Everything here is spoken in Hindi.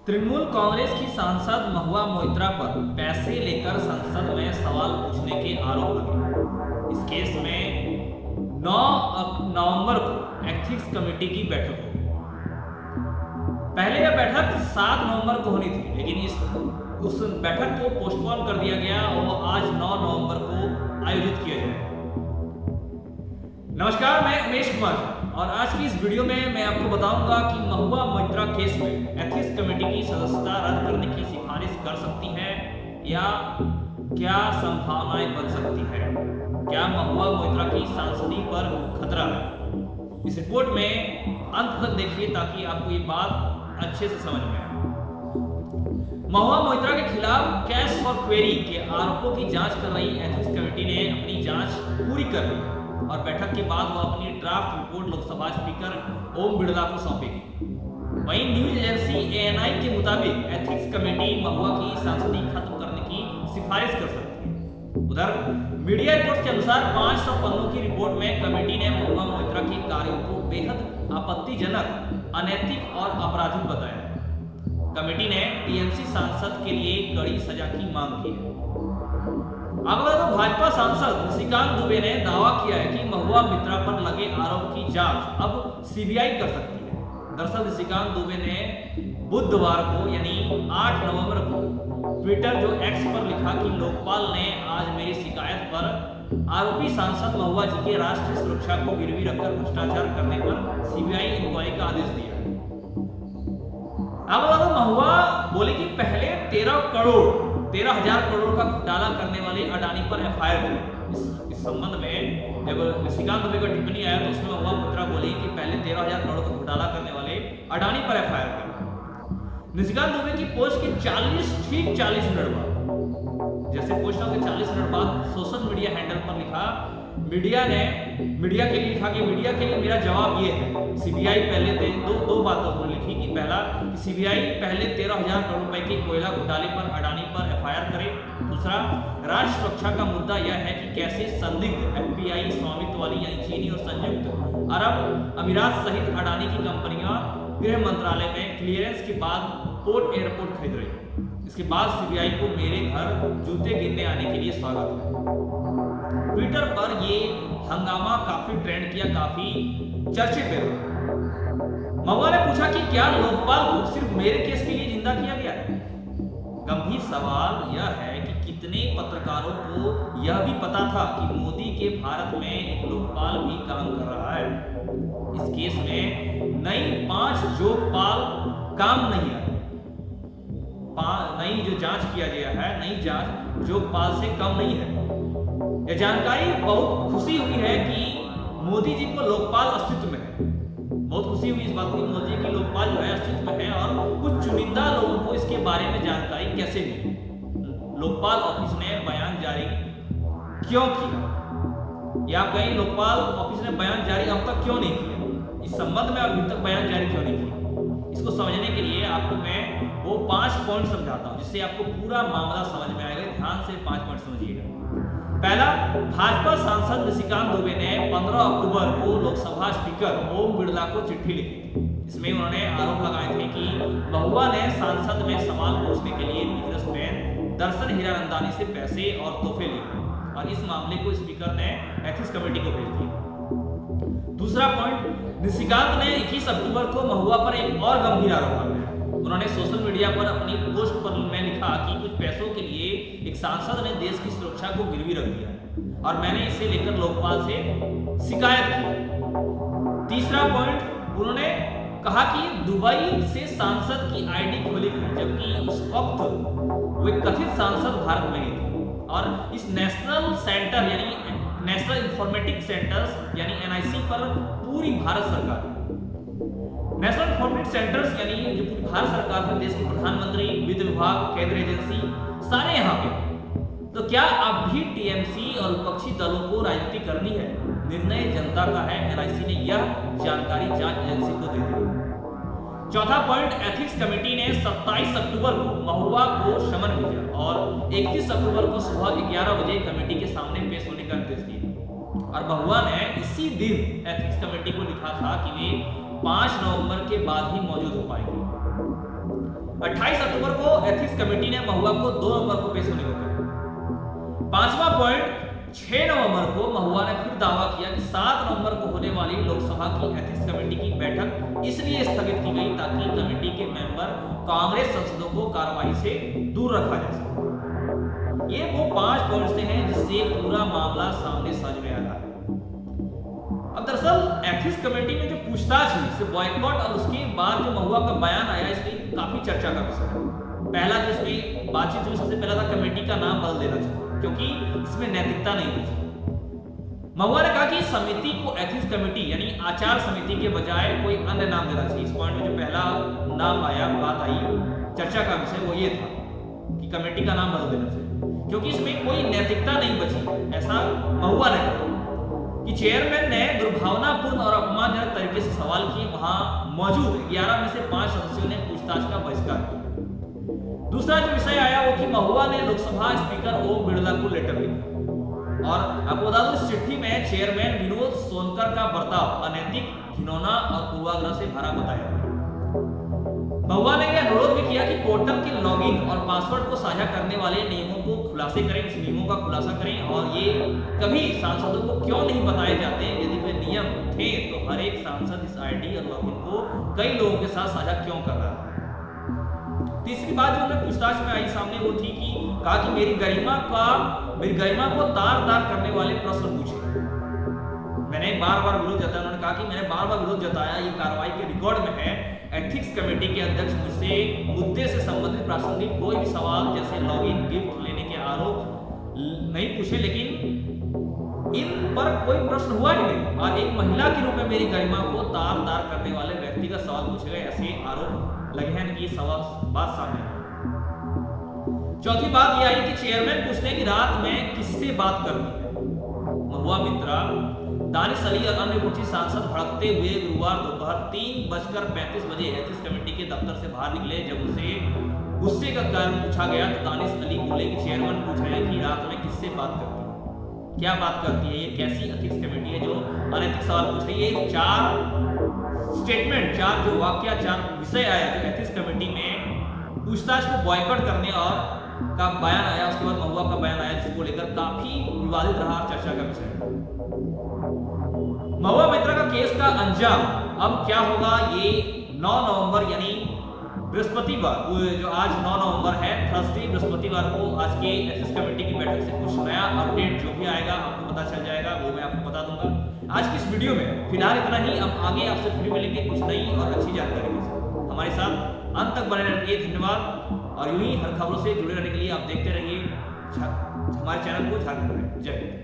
तृणमूल कांग्रेस की सांसद महुआ मोइत्रा पर पैसे लेकर संसद में सवाल पूछने के आरोप लगे। इस केस में 9 नवंबर को एथिक्स कमेटी की बैठक होगी। पहले यह बैठक 7 नवंबर को होनी थी, लेकिन उस बैठक को पोस्टपोन कर दिया गया और आज 9 नवंबर को आयोजित किया जाएगा। नमस्कार, मैं उमेश कुमार और आज की इस वीडियो में मैं आपको बताऊंगा कि महुआ मोइत्रा केस में एथिक्स कमेटी की सदस्यता रद्द करने की सिफारिश कर सकती है या क्या संभावनाएं बन सकती है। क्या महुआ मोइत्रा की सांसदी पर खतरा है? इस रिपोर्ट में अंत तक देखिए ताकि आपको ये बात अच्छे से समझ में आए। महुआ मोइत्रा के खिलाफ कैश फॉर क्वेरी के आरोपों की जांच कर रही एथिक्स कमेटी ने अपनी जांच पूरी कर ली और बैठक के बाद वो अपनी draft report Lok Sabha speaker Om Birla को सौंपेगी। वहीं न्यूज एजेंसी एएनआई के मुताबिक एथिक्स कमेटी महुआ की सांसदी खत्म करने की सिफारिश कर सकती है। उधर मीडिया रिपोर्ट्स के अनुसार 500 पन्नों की रिपोर्ट में कमेटी ने महुआ मोइत्रा के कार्यों को बेहद आपत्तिजनक, अनैतिक और आपराधिक बताया। कमेटी ने टीएमसी सांसद के लिए कड़ी सजा की मांग की है। आपको बता दो, भाजपा सांसद निशिकांत दुबे ने दावा किया है कि महुआ मोइत्रा पर लगे आरोप की जांच अब सीबीआई कर सकती है। दरअसल निशिकांत दुबे ने बुधवार को यानी 8 नवंबर को ट्विटर जो एक्स पर लिखा कि लोकपाल ने आज मेरी शिकायत पर आरोपी सांसद महुआ जी के राष्ट्रीय सुरक्षा को गिरवी रखकर भ्रष्टाचार करने पर सीबीआई इंक्वायरी का आदेश दिया। अब बता दो, महुआ बोले कि पहले 13,000 करोड़ का घोटाला करने वाले अडानी पर एफआईआर करें। इस संबंध में जब निशिकांत दुबे का टिप्पणी आया तो उसमें महुआ मोइत्रा बोली कि पहले 13,000 करोड़ का घोटाला करने वाले अडानी पर एफआईआर करें। निशिकांत दुबे की पोस्ट के 40 मिनट बाद, जैसे पोस्ट के 40 मिनट बाद सोशल मीडिया हैंडल पर लिखा, मीडिया के लिए लिखा कि मीडिया के लिए मेरा जवाब ये है, सीबीआई पहले दो बातें उन्होंने लिखी कि पहला कि सीबीआई पहले 13,000 करोड़ रुपए के कोयला घोटाले पर अडानी पर एफआईआर करे। दूसरा, राष्ट्र सुरक्षा का मुद्दा यह है कि कैसे संदिग्ध एफपीआई स्वामित्व वाली यानी चीनी और संयुक्त अरब अमीरात सहित अडानी की कंपनियां गृह मंत्रालय में क्लियरेंस के बाद पोर्ट एयरपोर्ट खरीद रही है। इसके बाद सीबीआई को मेरे घर जूते गिरने आने के लिए स्वागत है। ट्विटर पर ये हंगामा काफी ट्रेंड किया, काफी चर्चे पे रहा। महुआ ने पूछा कि क्या लोकपाल को सिर्फ मेरे केस के लिए जिंदा किया गया है? गंभीर सवाल यह है कि कितने पत्रकारों को यह भी पता था कि मोदी के भारत में एक लोकपाल भी काम कर रहा है। इस केस में नई 5 जोगपाल काम नहीं आए। नई जो जांच किया गया है, नई जांच जोगपाल से कम नहीं है। यह जानकारी बहुत खुशी हुई है कि मोदी जी को लोकपाल अस्तित्व में है। बहुत खुशी हुई इस बात की, मोदी जी की लोकपाल जो है अस्तित्व में है और कुछ चुनिंदा लोगों को इसके बारे में जानकारी कैसे मिली। लोकपाल ऑफिस ने बयान जारी क्यों किया, या कहीं लोकपाल ऑफिस ने बयान जारी अब तक क्यों नहीं किया, इस संबंध में अभी तक बयान जारी क्यों नहीं किया, इसको समझने के लिए आपको मैं वो 5 पॉइंट समझाता हूं जिससे आपको पूरा मामला समझ में आएगा। ध्यान से 5 पॉइंट समझिएगा। पहला, भाजपा सांसद निशिकांत दुबे ने 15 अक्टूबर को लोकसभा स्पीकर ओम बिड़ला को चिट्ठी लिखी थी। इसमें उन्होंने आरोप लगाए थे कि महुआ ने सांसद में सवाल पूछने के लिए बिजनेसमैन दर्शन हीरानंदानी से पैसे और तोहफे लिए और इस मामले को स्पीकर ने एथिक्स कमेटी को भेज दिया। दूसरा पॉइंट, निशिकांत ने 21 अक्टूबर को महुआ पर एक और गंभीर आरोप लगाया। उन्होंने सोशल मीडिया पर अपनी पोस्ट पर में लिखा कि कुछ पैसों के लिए एक सांसद ने देश की सुरक्षा को गिरवी रख दिया और मैंने इसे लेकर लोकपाल से शिकायत की। तीसरा पॉइंट, उन्होंने कहा कि दुबई से सांसद की आईडी खोली गई जबकि उस वक्त वे कथित सांसद भारत में ही थे और इस नेशनल सेंटर यानी नेशनल इंफॉर्मेटिक सेंटर्स यानी एनआईसी पर पूरी भारत सरकार, नेशनल इंफॉर्मेटिक सेंटर्स यानी जो पूरी भारत सरकार है, देश के प्रधानमंत्री, वित्त विभाग, केंद्रीय एजेंसी सारे यहाँ पे। तो क्या अब भी टीएमसी और विपक्षी दलों को राजनीति करनी है? निर्णय जनता का है। एनआईसी ने यह जानकारी जांच एजेंसी को दे दी। चौथा पॉइंट, एथिक्स कमेटी ने 27 अक्टूबर को महुआ को समन भेजा और 31 अक्टूबर को सुबह 11 बजे कमेटी के सामने पेश होने का निर्देश दिया और महुआ ने इसी दिन एथिक्स कमेटी को लिखा था कि वे 5 नवंबर के बाद ही मौजूद हो पाएंगे। 28 अक्टूबर को एथिक्स कमेटी ने महुआ को 2 नवंबर को पेश होने को कहा। 5वां पॉइंट, 6 नवंबर को महुआ ने फिर दावा किया कि 7 नवंबर को होने वाली लोकसभा की एथिक्स कमेटी की बैठक इसलिए स्थगित की गई ताकि कमेटी के मेंबर कांग्रेस सांसदों को कार्रवाई से दूर रखा जा सके। ये वो 5 पॉइंट्स हैं जिससे पूरा मामला सामने साज में आया है। अब दरअसल एथिक्स कमेटी में जो पूछताछ हुई से बॉयकॉट और उसके बाद जो महुआ का बयान आया, इसमें काफी चर्चा का विषय है। पहला जो इसमें बातचीत हुई, सबसे पहला था कमेटी का नाम बदल देना चाहिए क्योंकि इसमें नैतिकता नहीं थी। महुआ ने कहा कि समिति को एथिक्स कमेटी यानी आचार समिति के बजाय कोई अन्य नाम देना चाहिए। इस पॉइंट में जो पहला नाम आया, बात आई, चर्चा का विषय वो ये था कि कमेटी का नाम बदल देना चाहिए क्योंकि इसमें कोई नैतिकता नहीं बची। ऐसा महुआ ने कहा कि चेयरमैन ने दुर्भावनापूर्ण और अपमानजनक तरीके से सवाल किए। वहां मौजूद 11 में से 5 सदस्यों ने पूछताछ का बहिष्कार किया। दूसरा जो विषय आया वो कि महुआ ने लोकसभा स्पीकर ओम बिरला को लेटर लिखा और आपको बता दूं इस चिट्ठी में चेयरमैन विनोद सोनकर का बर्ताव अनैतिक, घिनौना और पूर्वाग्रह से भरा बताया। महुआ ने यह अनुरोध भी किया कि पोर्टल के लॉगिन और पासवर्ड को साझा करने वाले नियमों को खुलासे करें, उस नियमों का खुलासा करें और ये कभी सांसदों को क्यों नहीं बताए जाते। यदि वे नियम थे तो हर एक सांसद इस आईडी और लॉगिन को कई लोगों के साथ साझा क्यों कर रहा है। तीसरी बात जो हमें पूछताछ में आई सामने वो थी कि कहा कि मेरी गरिमा को तार-तार करने वाले प्रश्न पूछे। मैंने बार-बार विरोध जताया। उन्होंने कहा कि मैंने बार-बार विरोध जताया, ये कार्रवाई के रिकॉर्ड में है। एथिक्स कमेटी के अध्यक्ष मुझसे मुद्दे से संबंधित प्रासंगिक कोई भी सवाल जैसे लॉगिन, गिफ्ट लेने के आरोप नहीं पूछे, लेकिन इन पर कोई प्रश्न हुआ ही नहीं और एक महिला के रूप में मेरी गरिमा को तार-तार करने वाले व्यक्ति का सवाल पूछे गए, ऐसे आरोप लगे हैं कि बात सामने है। चौथी बात यह आई कि चेयरमैन पूछते हैं कि रात में किससे बात करनी है। महुआ मित्रा, दानिश अली और अन्य कुछ सांसद भड़कते हुए गुरुवार दोपहर 3:35 बजे एथिक्स कमेटी के दफ्तर से बाहर निकले। जब उसे गुस्से का कारण पूछा गया तो दानिश अली बोले कि चेयरमैन पूछ रहे हैं कि रात में किससे बात करती है, क्या बात करती है, ये कैसी एथिक्स कमेटी है जो अनैतिक सवाल पूछ रही है। ये 4 स्टेटमेंट, 4 जो वाक्य, 4 विषय आया जो एथिक्स कमेटी में पूछताछ को बॉयकॉट करने और का बयान आया, उसके बाद महुआ का बयान आया जिसको लेकर काफी विवादित रहा, चर्चा का विषय। महुआ मित्रा का केस का अंजाम अब क्या होगा, ये 9 नवंबर यानी बृहस्पतिवार, जो आज 9 नवंबर है, थर्सडे बृहस्पतिवार को आज के एथिक्स कमेटी की बैठक से कुछ नया अपडेट जो भी आएगा आपको पता चल जाएगा, वो मैं आपको बता दूंगा। आज की इस वीडियो में फिलहाल इतना ही। अब आगे आपसे फिर मिलेंगे कुछ नई और अच्छी जानकारी के साथ। हमारे साथ अंत तक बने रहिए। धन्यवाद और यूं ही हर खबरों से जुड़े रहने के लिए आप देखते रहिए हमारे चैनल को झारखंड में। जय हिंद।